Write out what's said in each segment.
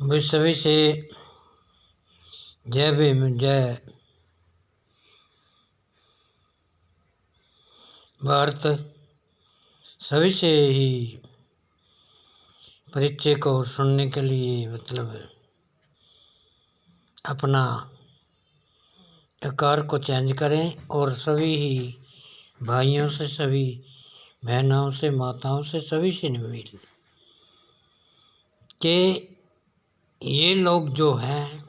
विश्व से जय भीम जय भारत। सभी से ही परिचय को सुनने के लिए अपना आकार को चेंज करें और सभी ही भाइयों से, सभी बहनों से, माताओं से, सभी से निवेदन कि ये लोग जो हैं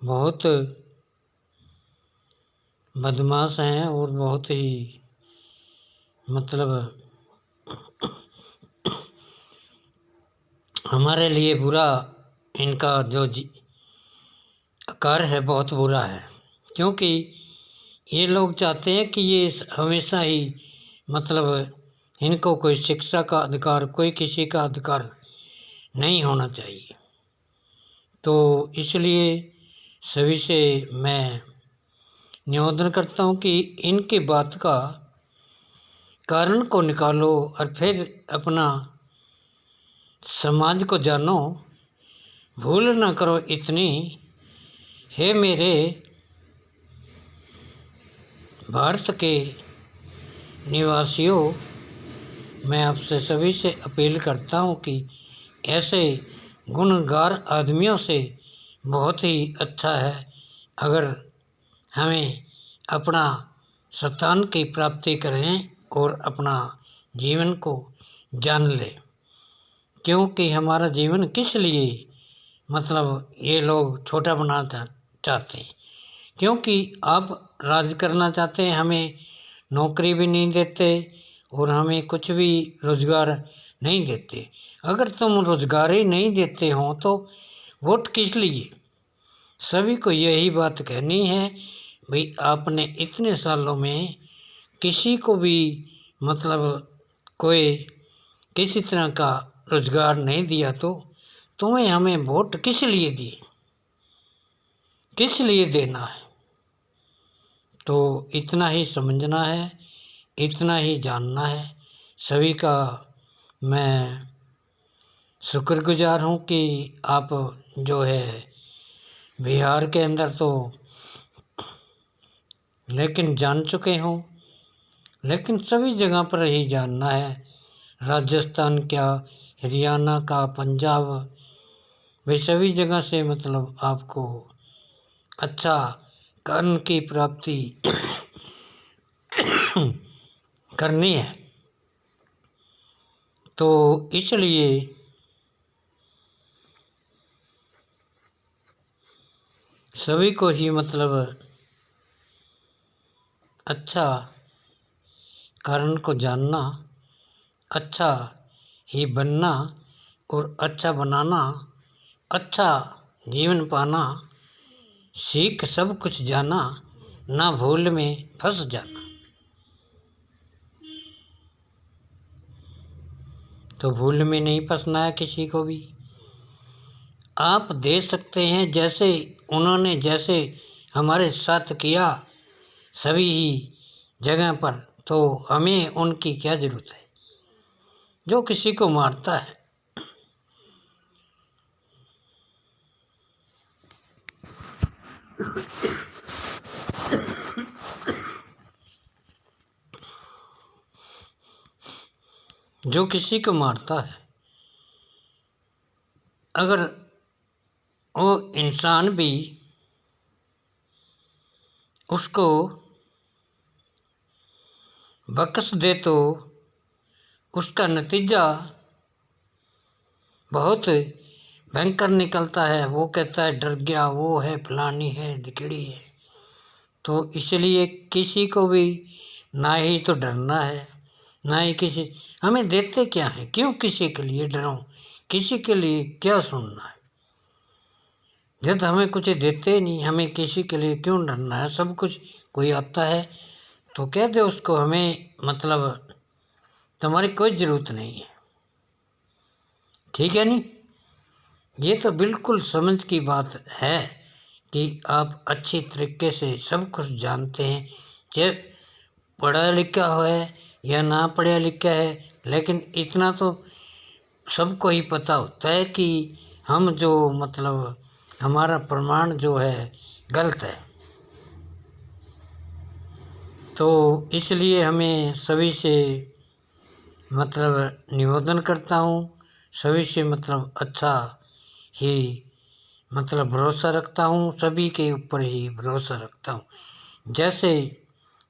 बहुत बदमाश हैं और बहुत ही हमारे लिए बुरा, इनका जो आकार है बहुत बुरा है। क्योंकि ये लोग चाहते हैं कि ये हमेशा ही इनको कोई शिक्षा का अधिकार, कोई किसी का अधिकार नहीं होना चाहिए। तो इसलिए सभी से मैं निवेदन करता हूँ कि इनकी बात का कारण को निकालो और फिर अपना समाज को जानो। भूल ना करो इतनी, हे मेरे भारत के निवासियों। मैं आपसे सभी से अपील करता हूँ कि ऐसे गुणगार आदमियों से बहुत ही अच्छा है अगर हमें अपना सत्तान की प्राप्ति करें और अपना जीवन को जान लें। क्योंकि हमारा जीवन किस लिए ये लोग छोटा बनाना चाहते हैं। क्योंकि आप राज करना चाहते हैं, हमें नौकरी भी नहीं देते और हमें कुछ भी रोज़गार नहीं देते। अगर तुम रोज़गार ही नहीं देते हो तो वोट किस लिए। सभी को यही बात कहनी है भाई, आपने इतने सालों में किसी को भी कोई किसी तरह का रोज़गार नहीं दिया तो तुम्हें हमें वोट किस लिए दिए, किस लिए देना है। तो इतना ही समझना है, इतना ही जानना है। सभी का मैं शुक्रगुजार हूँ कि आप जो है बिहार के अंदर तो लेकिन जान चुके हों, लेकिन सभी जगह पर ही जानना है। राजस्थान क्या, हरियाणा का, पंजाब, वे सभी जगह से आपको अच्छा कर्म की प्राप्ति करनी है। तो इसलिए सभी को ही अच्छा कारण को जानना, अच्छा ही बनना और अच्छा बनाना, अच्छा जीवन पाना, सीख सब कुछ जाना, ना भूल में फंस जाना। तो भूल में नहीं फंसना है किसी को भी। आप दे सकते हैं जैसे उन्होंने जैसे हमारे साथ किया सभी ही जगह पर, तो हमें उनकी क्या ज़रूरत है। जो किसी को मारता है जो किसी को मारता है, अगर वो इंसान भी उसको बख्श दे तो उसका नतीजा बहुत भयंकर निकलता है। वो कहता है डर गया, वो है, फलानी है, दिकड़ी है। तो इसलिए किसी को भी ना ही तो डरना है, ना ही किसी, हमें देते क्या है, क्यों किसी के लिए डरो, किसी के लिए क्या सुनना है। जब हमें कुछ देते नहीं, हमें किसी के लिए क्यों डरना है। सब कुछ कोई आता है तो कह दे उसको, हमें तुम्हारी कोई ज़रूरत नहीं है। ठीक है नहीं। ये तो बिल्कुल समझ की बात है कि आप अच्छी तरीके से सब कुछ जानते हैं। चाहे पढ़ा लिखा है या ना पढ़ा लिखा है, लेकिन इतना तो सबको ही पता होता है कि हम जो मतलब हमारा प्रमाण जो है गलत है। तो इसलिए हमें सभी से मतलब निवेदन करता हूँ, सभी से मतलब अच्छा ही मतलब भरोसा रखता हूँ, सभी के ऊपर ही भरोसा रखता हूँ। जैसे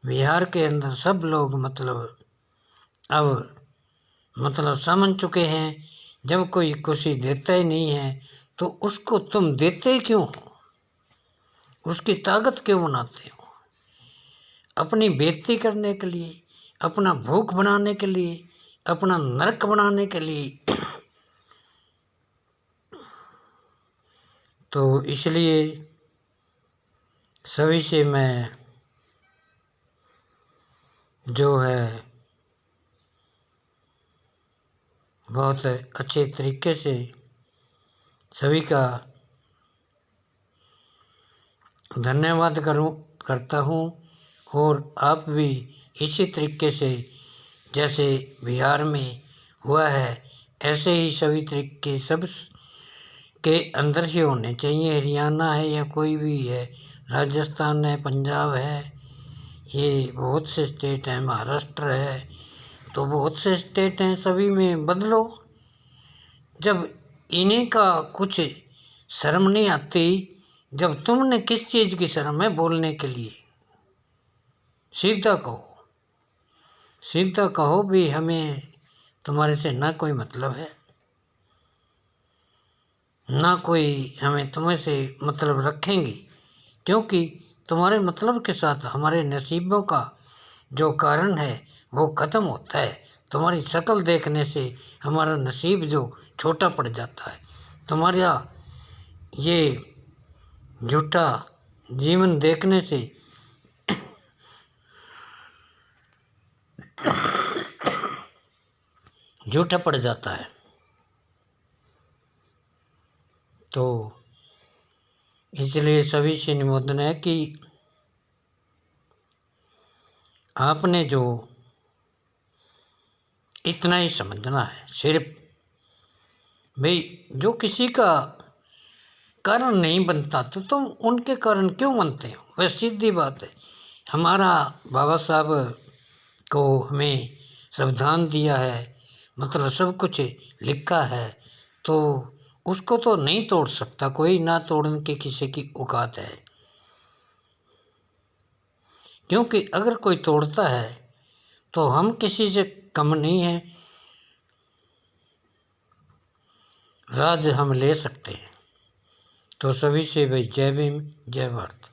बिहार के अंदर सब लोग मतलब अब मतलब समझ चुके हैं, जब कोई खुशी देता ही नहीं है तो उसको तुम देते क्यों हो, उसकी ताकत क्यों बनाते हो? अपनी बेइज्जती करने के लिए, अपना भूख बनाने के लिए, अपना नरक बनाने के लिए। तो इसलिए सभी से मैं जो है बहुत अच्छे तरीके से सभी का धन्यवाद करता हूँ। और आप भी इसी तरीके से जैसे बिहार में हुआ है ऐसे ही सभी तरीके सब के अंदर ही होने चाहिए। हरियाणा है या कोई भी है, राजस्थान है, पंजाब है, ये बहुत से स्टेट हैं, महाराष्ट्र है, तो बहुत से स्टेट हैं, सभी में बदलो। जब इन्हीं का कुछ शर्म नहीं आती, जब तुमने किस चीज़ की शर्म है बोलने के लिए? सीधा कहो, सीधा कहो भी हमें तुम्हारे से ना कोई मतलब है, ना कोई हमें तुम्हें से मतलब रखेंगे, क्योंकि तुम्हारे मतलब के साथ हमारे नसीबों का जो कारण है वो ख़त्म होता है। तुम्हारी शक्ल देखने से हमारा नसीब जो छोटा पड़ जाता है, तुम्हारा ये झूठा जीवन देखने से झूठा पड़ जाता है। तो इसलिए सभी से निवेदन है कि आपने जो इतना ही समझना है सिर्फ भाई, जो किसी का कारण नहीं बनता तो तुम उनके कारण क्यों बनते हो? वह सीधी बात है। हमारा बाबा साहब को हमें संविधान दिया है, मतलब सब कुछ लिखा है, तो उसको तो नहीं तोड़ सकता कोई, ना तोड़ने की किसी की औकात है। क्योंकि अगर कोई तोड़ता है तो हम किसी से कम नहीं हैं, राज हम ले सकते हैं। तो सभी से भाई जय भीम, जय भारत।